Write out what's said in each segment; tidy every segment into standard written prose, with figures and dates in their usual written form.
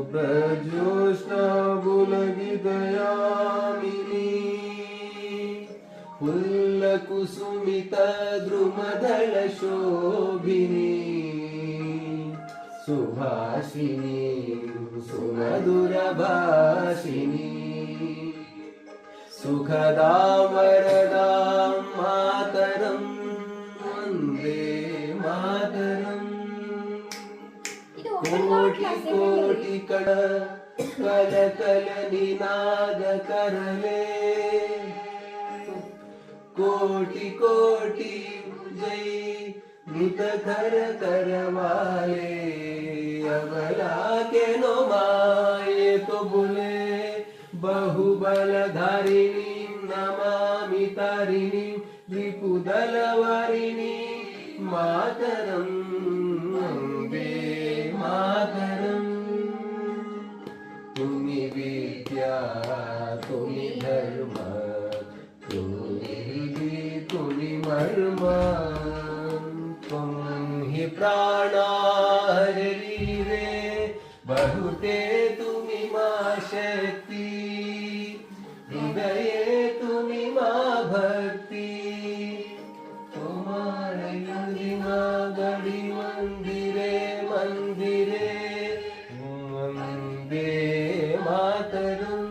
शुभ्रज्योत्स्ना बुलगितयामिनी फुल्लकुसुमितद्रुमदलशोभिनी सुभाषिनी सुमधुरभाषिनी सुखदां वरदां मातरं वन्दे मातरम् कोटि कोटि कल कल निनाद करले कोटि कोटि जय मृत कर करवाले अबला के नो माये तो बुले बहुबलधारिणी नमामि तारिणी रिपुदलवारिणी मातरं वन्दे मातरं तुम्ही विद्या तुम्ही धर्म तुम्ही मर्म त्वं हि प्राणाहरि रे बहुते तुम्ही मा शक्ती हृदये तुम्ही मा भक्ती गडी मंदिरे मंदिरे वंदे मातरम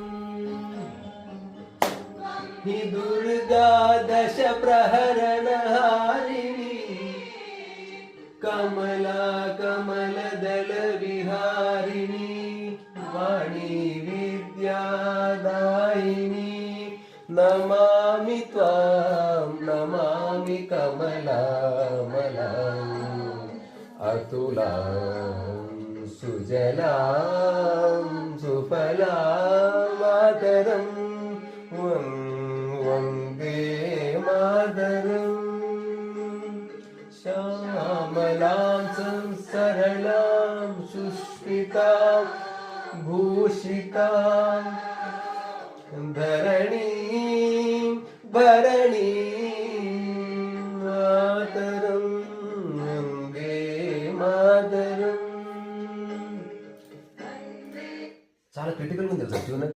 ही दुर्गा दश प्रहरण हारिणी कमला कमल दल विहारिणी वाणी विद्यादायिनी नमामि त्वां नमामि कमलामलां अतुलां सुजलां सुफलां मातरं वन्दे मातरं श्यामलां सरलां सुष्मितां भूषितां धरणी भरणी मातरं वन्दे मातरं. చాలా క్రిటికల్ ఉంది తెలుసా ట్యూన్.